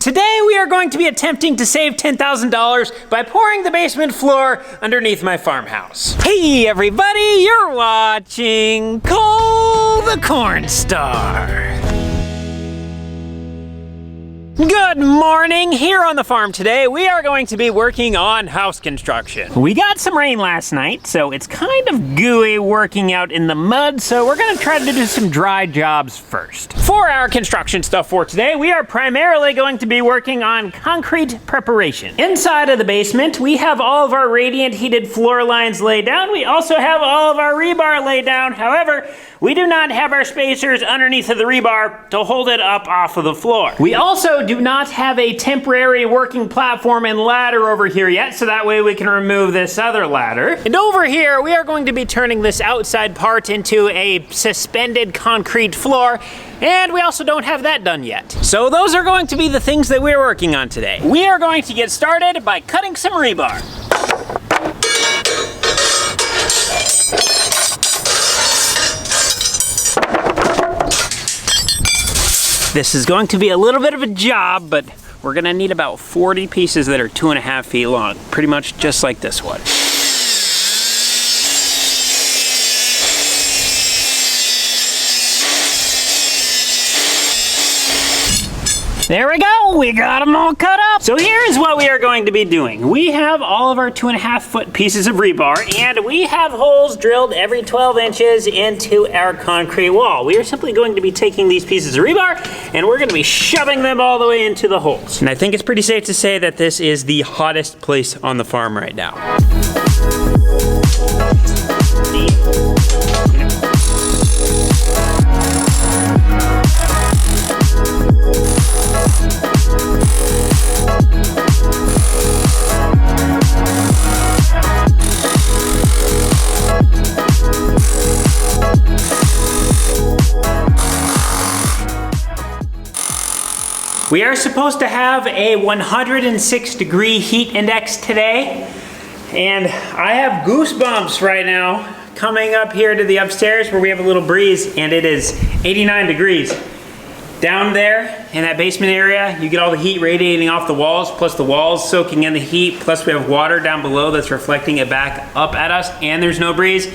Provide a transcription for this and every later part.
Today we are going to be attempting to save $10,000 by pouring the basement floor underneath my farmhouse. Hey everybody, you're watching Cole the Corn Star. Good morning. Here on the farm today, we are going to be working on house construction. We got some rain last night, so it's kind of gooey working out in the mud, so we're gonna try to do some dry jobs first. For our construction stuff for today, we are primarily going to be working on concrete preparation. Inside of the basement, we have all of our radiant heated floor lines laid down. We also have all of our rebar laid down. However, we do not have our spacers underneath of the rebar to hold it up off of the floor. We also do not have a temporary working platform and ladder over here yet, so that way we can remove this other ladder. And over here, we are going to be turning this outside part into a suspended concrete floor, and we also don't have that done yet. So those are going to be the things that we're working on today. We are going to get started by cutting some rebar. This is going to be a little bit of a job, but we're gonna need about 40 pieces that are 2.5 feet long, pretty much just like this one. There we go, we got them all cut up. So here's what we are going to be doing. We have all of our 2.5 foot pieces of rebar, and we have holes drilled every 12 inches into our concrete wall. We are simply going to be taking these pieces of rebar, and we're gonna be shoving them all the way into the holes. And I think it's pretty safe to say that this is the hottest place on the farm right now. We are supposed to have a 106 degree heat index today, and I have goosebumps right now coming up here to the upstairs where we have a little breeze, and it is 89 degrees. Down there in that basement area, you get all the heat radiating off the walls, plus the walls soaking in the heat, plus we have water down below that's reflecting it back up at us, and there's no breeze.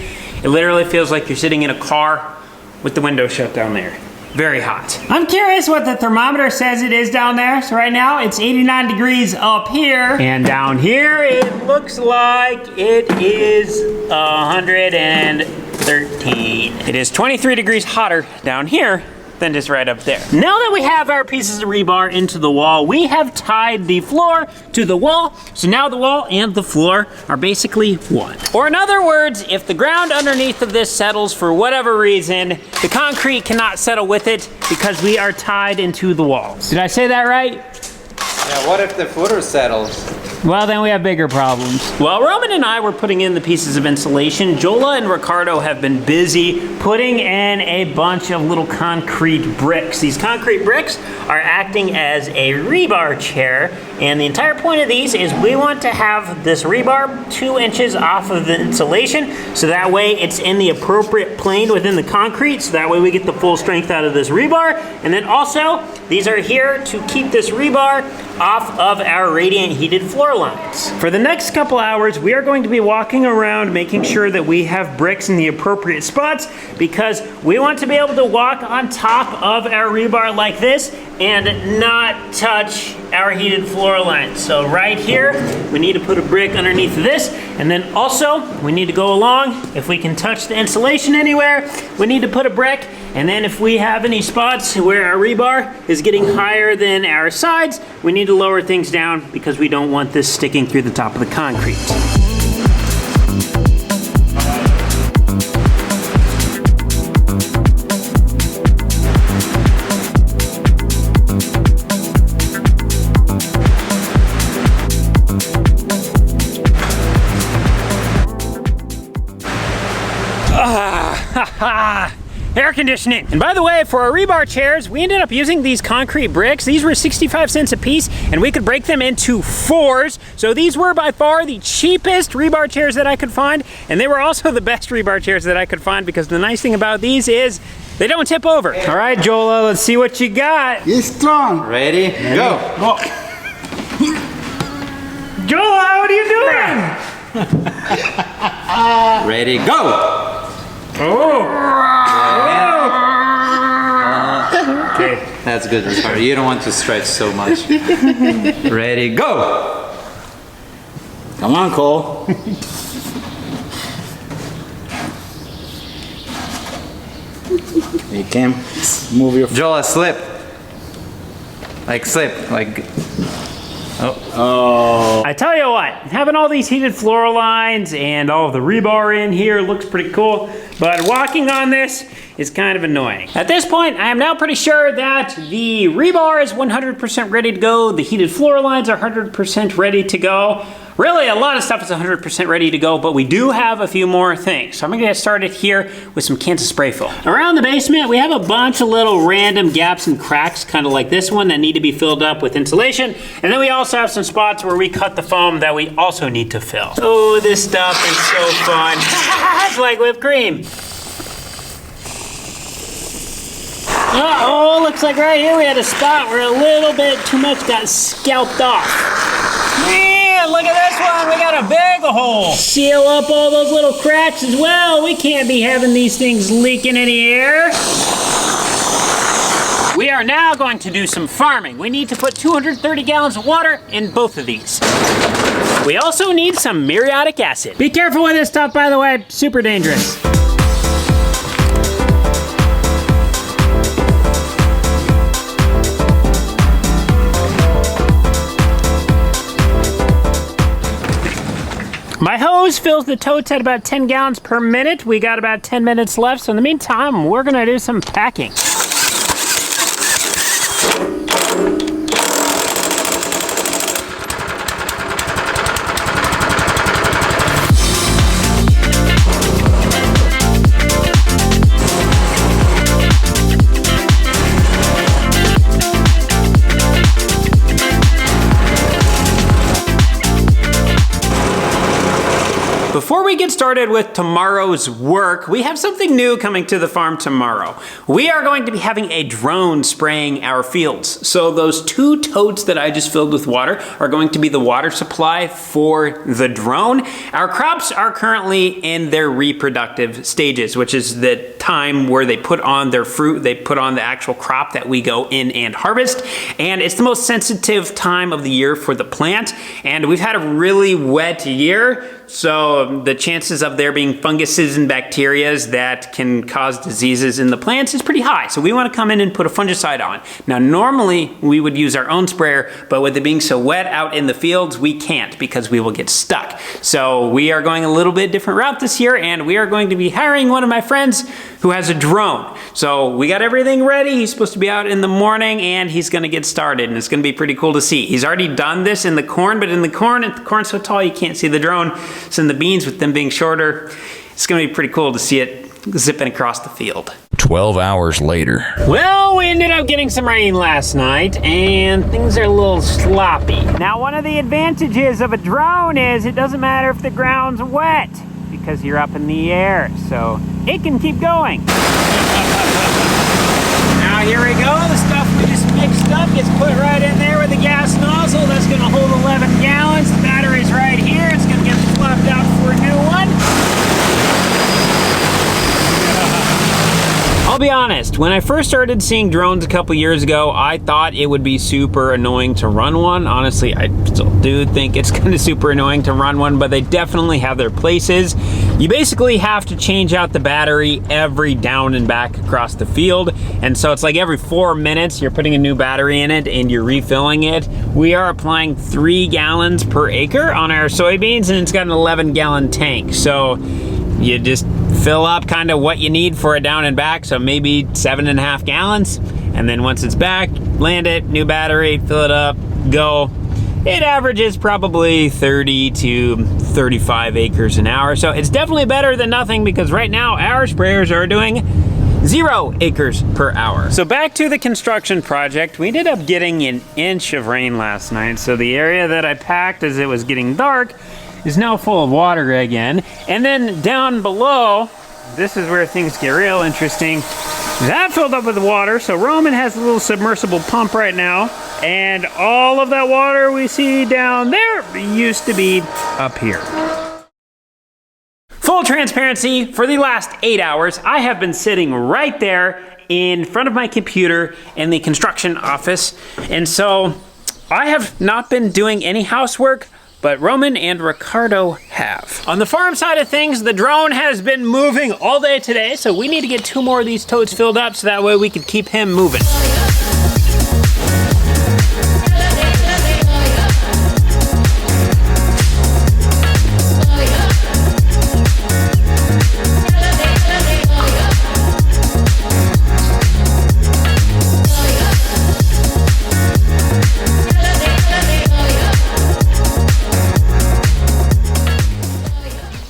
It literally feels like you're sitting in a car with the window shut down there. Very hot. I'm curious what the thermometer says it is down there. So right now it's 89 degrees up here, and down here it looks like it is 113. It is 23 degrees hotter down here than just right up there. Now that we have our pieces of rebar into the wall, we have tied the floor to the wall, so now the wall and the floor are basically one. Or in other words, if the ground underneath of this settles for whatever reason, the concrete cannot settle with it because we are tied into the walls. Did I say that right? Yeah, what if the footer settles? Well, then we have bigger problems. While Roman and I were putting in the pieces of insulation, Jola and Ricardo have been busy putting in a bunch of little concrete bricks. These concrete bricks are acting as a rebar chair, and the entire point of these is we want to have this rebar 2 inches off of the insulation, so that way it's in the appropriate plane within the concrete, so that way we get the full strength out of this rebar. And then also, these are here to keep this rebar off of our radiant heated floor lines. For the next couple hours, we are going to be walking around making sure that we have bricks in the appropriate spots, because we want to be able to walk on top of our rebar like this and not touch our heated floor lines. So right here, we need to put a brick underneath this, and then also we need to go along. If we can touch the insulation anywhere, we need to put a brick, and then if we have any spots where our rebar is getting higher than our sides, we need to lower things down because we don't want this sticking through the top of the concrete. Air conditioning. And by the way, for our rebar chairs, we ended up using these concrete bricks. These were 65 cents a piece, and we could break them into 4s. So these were by far the cheapest rebar chairs that I could find, and they were also the best rebar chairs that I could find, because the nice thing about these is They don't tip over. All right, Jola, let's see what you got. You're strong. Ready? Go. Jola, what are you doing? Ready? Go. Okay. That's good, Ricardo. You don't want to stretch so much. Ready? Go. Come on, Cole. You can move your. Jola, slip. Like slip. Like. I tell you what, having all these heated floor lines and all of the rebar in here looks pretty cool, but walking on this is kind of annoying. At this point, I am now pretty sure that the rebar is 100% ready to go, the heated floor lines are 100% ready to go. Really, a lot of stuff is 100% ready to go, but we do have a few more things. So I'm gonna get started here with some cans of spray foam. Around the basement, we have a bunch of little random gaps and cracks, kind of like this one, that need to be filled up with insulation. And then we also have some spots where we cut the foam that we also need to fill. Oh, this stuff is so fun. It's like whipped cream. Uh-oh, looks like right here we had a spot where a little bit too much got scalped off. Man, look at this one, we got a big hole. Seal up all those little cracks as well. We can't be having these things leaking any air. We are now going to do some farming. We need to put 230 gallons of water in both of these. We also need some muriatic acid. Be careful with this stuff, by the way, super dangerous. My hose fills the totes at about 10 gallons per minute. We got about 10 minutes left, so in the meantime, we're gonna do some packing. Before we get started with tomorrow's work, we have something new coming to the farm tomorrow. We are going to be having a drone spraying our fields. So those 2 totes that I just filled with water are going to be the water supply for the drone. Our crops are currently in their reproductive stages, which is the time where they put on their fruit, they put on the actual crop that we go in and harvest. And it's the most sensitive time of the year for the plant. And we've had a really wet year. So the chances of there being funguses and bacteria that can cause diseases in the plants is pretty high. So we want to come in and put a fungicide on. Now normally we would use our own sprayer, but with it being so wet out in the fields, we can't because we will get stuck. So we are going a little bit different route this year, and we are going to be hiring one of my friends who has a drone. So we got everything ready. He's supposed to be out in the morning and he's going to get started, and it's going to be pretty cool to see. He's already done this in the corn, but in the corn's so tall you can't see the drone. So in the beans, with them being shorter, it's going to be pretty cool to see it zipping across the field. 12 hours later. Well, we ended up getting some rain last night, and things are a little sloppy. Now, one of the advantages of a drone is it doesn't matter if the ground's wet, because you're up in the air, so it can keep going. Now, here we go. The stuff we just mixed up gets put right in there with the gas nozzle. That's going to hold 11 gallons. The battery's right here. It's going to get swapped out for a new one. I'll be honest, when I first started seeing drones a couple years ago, I thought it would be super annoying to run one. Honestly, I still do think it's kind of super annoying to run one, but they definitely have their places. You basically have to change out the battery every down and back across the field. And so it's like every 4 minutes, you're putting a new battery in it and you're refilling it. We are applying 3 gallons per acre on our soybeans, and it's got an 11-gallon tank. So you just fill up kind of what you need for a down and back, so maybe 7.5 gallons, and then once it's back, land it, new battery, fill it up, go. It averages probably 30 to 35 acres an hour, so it's definitely better than nothing, because right now our sprayers are doing 0 acres per hour. So back to the construction project. We ended up getting an inch of rain last night, so the area that I packed as it was getting dark is now full of water again. And then down below, this is where things get real interesting. That filled up with water, so Roman has a little submersible pump right now, and all of that water we see down there used to be up here. Full transparency, for the last 8 hours, I have been sitting right there in front of my computer in the construction office, and so I have not been doing any housework, but Roman and Ricardo have. On the farm side of things, the drone has been moving all day today, so we need to get 2 more of these totes filled up so that way we can keep him moving.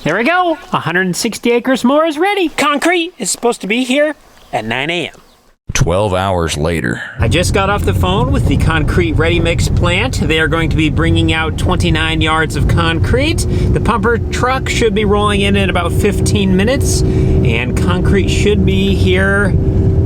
There we go, 160 acres more is ready. Concrete is supposed to be here at 9 a.m. 12 hours later. I just got off the phone with the concrete ready mix plant. They are going to be bringing out 29 yards of concrete. The pumper truck should be rolling in about 15 minutes, and concrete should be here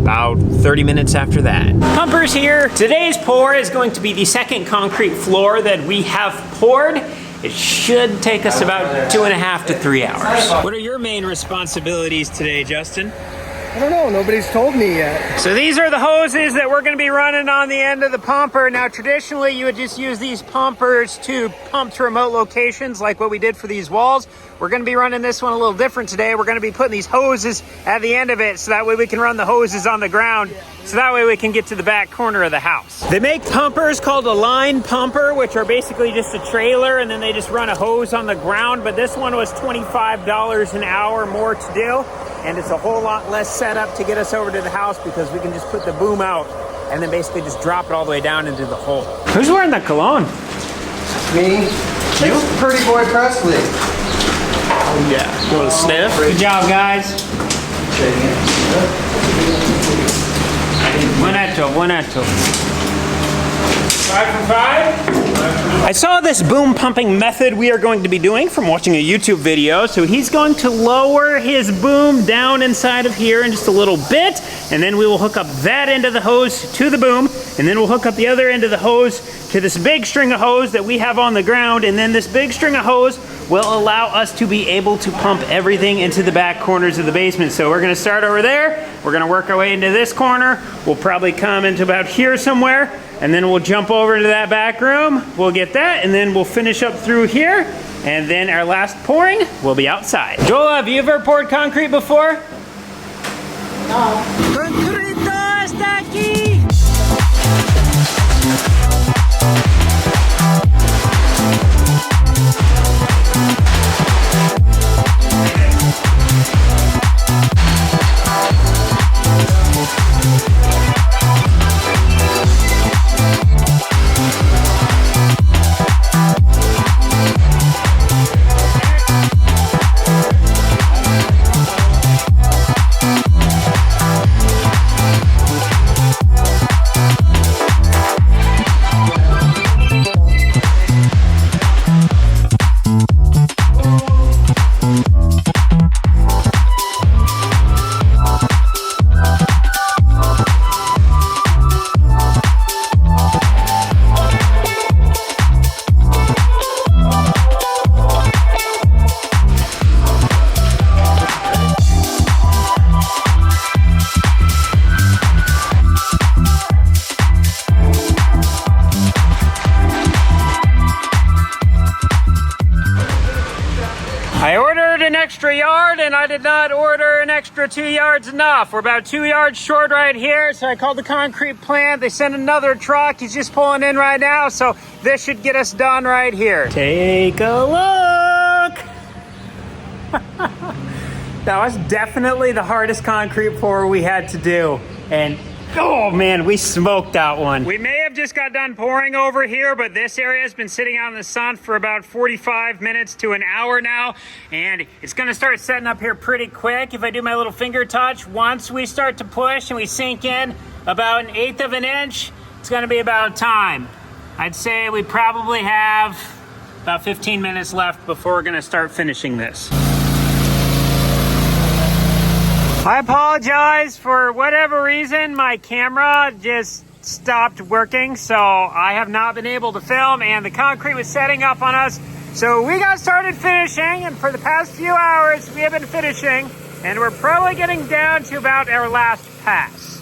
about 30 minutes after that. Pumper's here. Today's pour is going to be the second concrete floor that we have poured. It should take us about 2.5 to 3 hours. What are your main responsibilities today, Justin? I don't know, nobody's told me yet. So these are the hoses that we're going to be running on the end of the pumper. Now traditionally you would just use these pumpers to pump to remote locations like what we did for these walls. We're going to be running this one a little different today. We're going to be putting these hoses at the end of it so that way we can run the hoses on the ground, so that way we can get to the back corner of the house. They make pumpers called a line pumper, which are basically just a trailer and then they just run a hose on the ground, but this one was $25 an hour more to do. And it's a whole lot less setup to get us over to the house because we can just put the boom out and then basically just drop it all the way down into the hole. Who's wearing the cologne? Me? You? Pretty Boy Presley. Oh yeah. You want to sniff? Good job, guys. Buonato. 5 for 5? I saw this boom pumping method we are going to be doing from watching a YouTube video. So he's going to lower his boom down inside of here in just a little bit, and then we will hook up that end of the hose to the boom, and then we'll hook up the other end of the hose to this big string of hose that we have on the ground, and then this big string of hose will allow us to be able to pump everything into the back corners of the basement. So we're gonna start over there, we're gonna work our way into this corner, we'll probably come into about here somewhere, and then we'll jump over to that back room, we'll get that, and then we'll finish up through here, and then our last pouring will be outside. Jola, have you ever poured concrete before? No. Concreto está aquí! I ordered an extra yard and I did not order an extra 2 yards enough. We're about 2 yards short right here, so I called the concrete plant. They sent another truck. He's just pulling in right now, so this should get us done right here. Take a look. That was definitely the hardest concrete pour we had to do. And oh man, we smoked that one. We may have just got done pouring over here, but this area has been sitting out in the sun for about 45 minutes to an hour now, and it's gonna start setting up here pretty quick. If I do my little finger touch, once we start to push and we sink in about 1/8 of an inch, it's gonna be about time. I'd say we probably have about 15 minutes left before we're gonna start finishing this. I apologize for whatever reason, my camera just stopped working, so I have not been able to film, and the concrete was setting up on us. So we got started finishing, and for the past few hours we have been finishing, and we're probably getting down to about our last pass.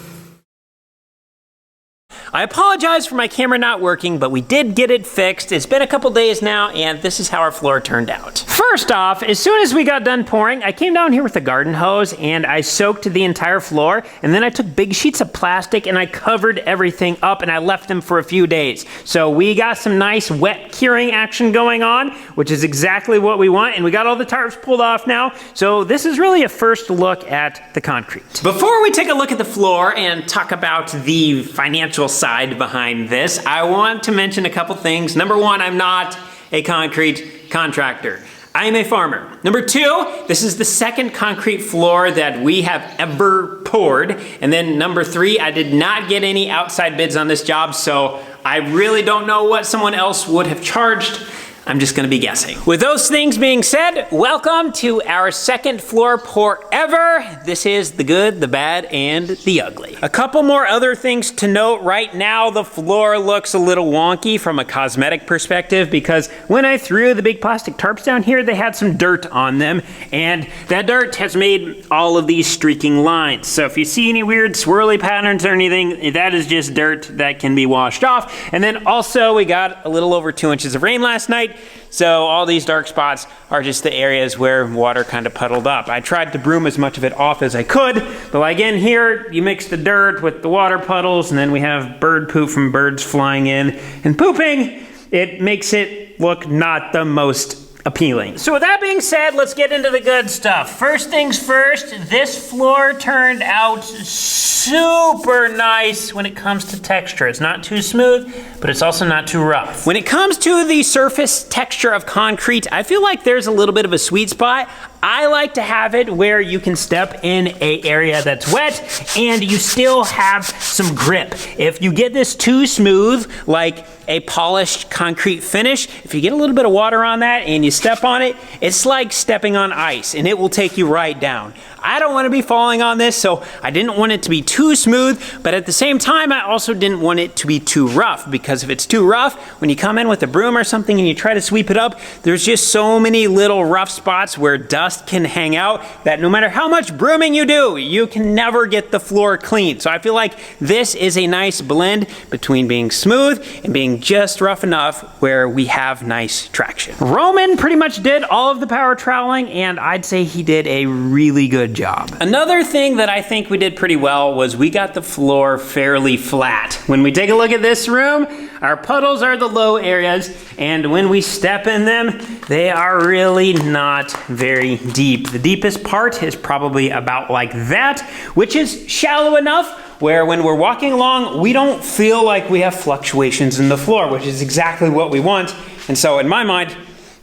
I apologize for my camera not working, but we did get it fixed. It's been a couple days now, and this is how our floor turned out. First off, as soon as we got done pouring, I came down here with a garden hose and I soaked the entire floor, and then I took big sheets of plastic and I covered everything up and I left them for a few days. So we got some nice wet curing action going on, which is exactly what we want, and we got all the tarps pulled off now. So this is really a first look at the concrete. Before we take a look at the floor and talk about the financial side behind this, I want to mention a couple things. Number one, I'm not a concrete contractor. I am a farmer. Number two, this is the second concrete floor that we have ever poured. And then number three, I did not get any outside bids on this job, so I really don't know what someone else would have charged. I'm just gonna be guessing. With those things being said, welcome to our second floor pour ever. This is the good, the bad, and the ugly. A couple more other things to note. Right now, the floor looks a little wonky from a cosmetic perspective because when I threw the big plastic tarps down here, they had some dirt on them, and that dirt has made all of these streaking lines. So if you see any weird swirly patterns or anything, that is just dirt that can be washed off. And then also, we got a little over 2 inches of rain last night, so all these dark spots are just the areas where water kind of puddled up. I tried to broom as much of it off as I could, but like in here, you mix the dirt with the water puddles, and then we have bird poop from birds flying in and pooping. It makes it look not the most appealing. So with that being said, let's get into the good stuff. First things first, this floor turned out super nice when it comes to texture. It's not too smooth, but it's also not too rough. When it comes to the surface texture of concrete, I feel like there's a little bit of a sweet spot. I like to have it where you can step in an area that's wet and you still have some grip. If you get this too smooth, like a polished concrete finish, if you get a little bit of water on that and you step on it, it's like stepping on ice and it will take you right down. I don't want to be falling on this, so I didn't want it to be too smooth, but at the same time, I also didn't want it to be too rough, because if it's too rough, when you come in with a broom or something and you try to sweep it up, there's just so many little rough spots where dust can hang out that no matter how much brooming you do, you can never get the floor clean. So I feel like this is a nice blend between being smooth and being just rough enough where we have nice traction. Roman pretty much did all of the power troweling, and I'd say he did a really good job. Another thing that I think we did pretty well was we got the floor fairly flat. When we take a look at this room, our puddles are the low areas, and when we step in them, they are really not very deep. The deepest part is probably about like that, which is shallow enough where when we're walking along, we don't feel like we have fluctuations in the floor, which is exactly what we want. And so in my mind,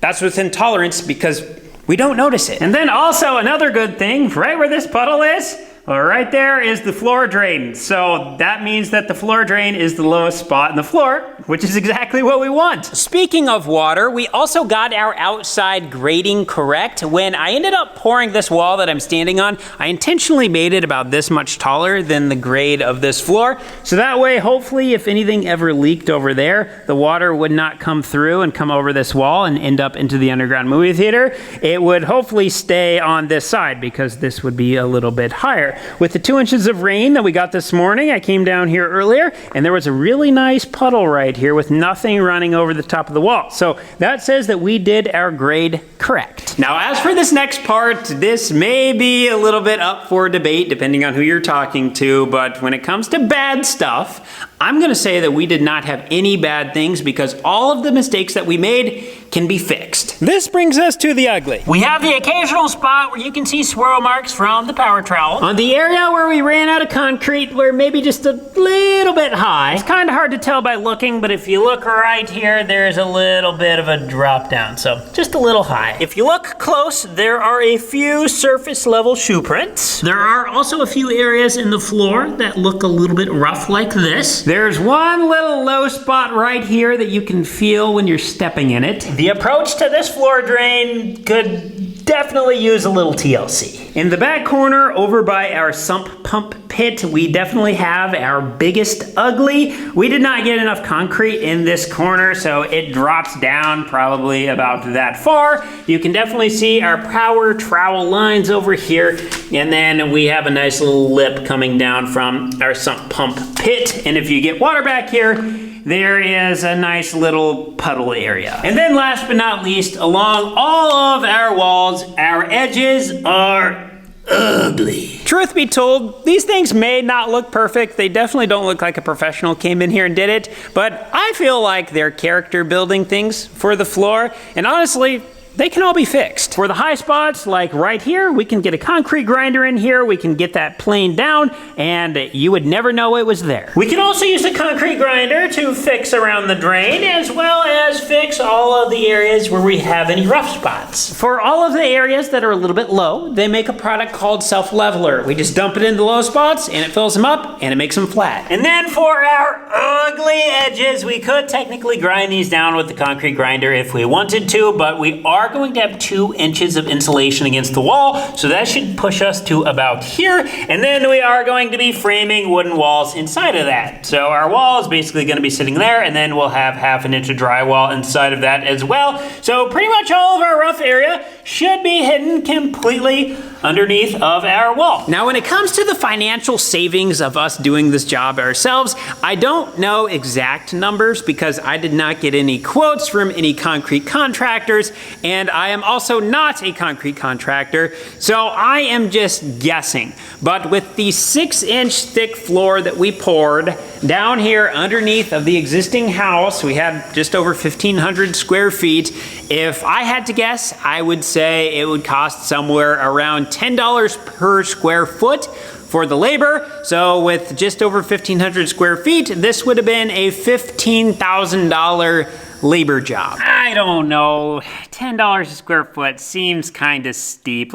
that's within tolerance because we don't notice it. And then also another good thing, right where this puddle is, well, right there is the floor drain. So that means that the floor drain is the lowest spot in the floor, which is exactly what we want. Speaking of water, we also got our outside grading correct. When I ended up pouring this wall that I'm standing on, I intentionally made it about this much taller than the grade of this floor. So that way, hopefully, if anything ever leaked over there, the water would not come through and come over this wall and end up into the underground movie theater. It would hopefully stay on this side because this would be a little bit higher. With the 2 inches of rain that we got this morning, I came down here earlier and there was a really nice puddle right here with nothing running over the top of the wall. So that says that we did our grade correct. Now, as for this next part, this may be a little bit up for debate depending on who you're talking to, but when it comes to bad stuff, I'm gonna say that we did not have any bad things because all of the mistakes that we made can be fixed. This brings us to the ugly. We have the occasional spot where you can see swirl marks from the power trowel. On the area where we ran out of concrete, we're maybe just a little bit high. It's kind of hard to tell by looking, but if you look right here, there's a little bit of a drop down, so just a little high. If you look close, there are a few surface level shoe prints. There are also a few areas in the floor that look a little bit rough like this. There's one little low spot right here that you can feel when you're stepping in it. The approach to this floor drain could definitely use a little TLC. In the back corner over by our sump pump pit, we definitely have our biggest ugly. We did not get enough concrete in this corner, so it drops down probably about that far. You can definitely see our power trowel lines over here, and then we have a nice little lip coming down from our sump pump pit. And if you get water back here, there is a nice little puddle area. And then last but not least, along all of our walls, our edges are ugly. Truth be told, these things may not look perfect. They definitely don't look like a professional came in here and did it, but I feel like they're character building things for the floor, and honestly, they can all be fixed. For the high spots, like right here, we can get a concrete grinder in here, we can get that plane down, and you would never know it was there. We can also use the concrete grinder to fix around the drain, as well as fix all of the areas where we have any rough spots. For all of the areas that are a little bit low, they make a product called self-leveler. We just dump it in the low spots, and it fills them up, and it makes them flat. And then for our ugly edges, we could technically grind these down with the concrete grinder if we wanted to, but we are going to have 2 inches of insulation against the wall, so that should push us to about here, and then we are going to be framing wooden walls inside of that. So our wall is basically going to be sitting there, and then we'll have 1/2 inch of drywall inside of that as well. So pretty much all of our rough area should be hidden completely underneath of our wall. Now when it comes to the financial savings of us doing this job ourselves, I don't know exact numbers because I did not get any quotes from any concrete contractors, and I am also not a concrete contractor, so I am just guessing. But with the 6-inch thick floor that we poured down here underneath of the existing house, we had just over 1,500 square feet. If I had to guess, I would say it would cost somewhere around $10 per square foot for the labor. So with just over 1,500 square feet, this would have been a $15,000 labor job. I don't know, $10 a square foot seems kind of steep.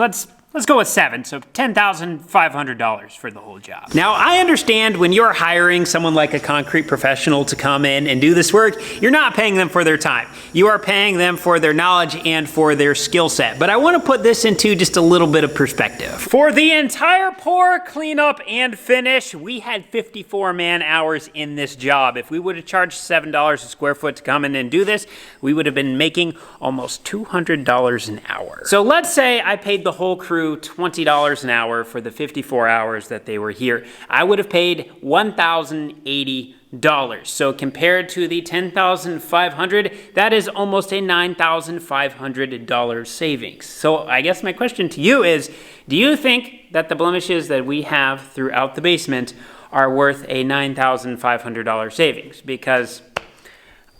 Let's go with 7, so $10,500 for the whole job. Now, I understand when you're hiring someone like a concrete professional to come in and do this work, you're not paying them for their time. You are paying them for their knowledge and for their skill set. But I want to put this into just a little bit of perspective. For the entire pour, cleanup, and finish, we had 54 man-hours in this job. If we would have charged $7 a square foot to come in and do this, we would have been making almost $200 an hour. So let's say I paid the whole crew $20 an hour for the 54 hours that they were here. I would have paid $1,080. So compared to the $10,500, that is almost a $9,500 savings. So I guess my question to you is, do you think that the blemishes that we have throughout the basement are worth a $9,500 savings? Because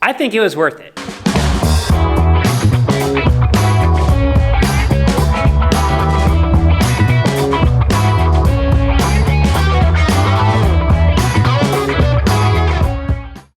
I think it was worth it.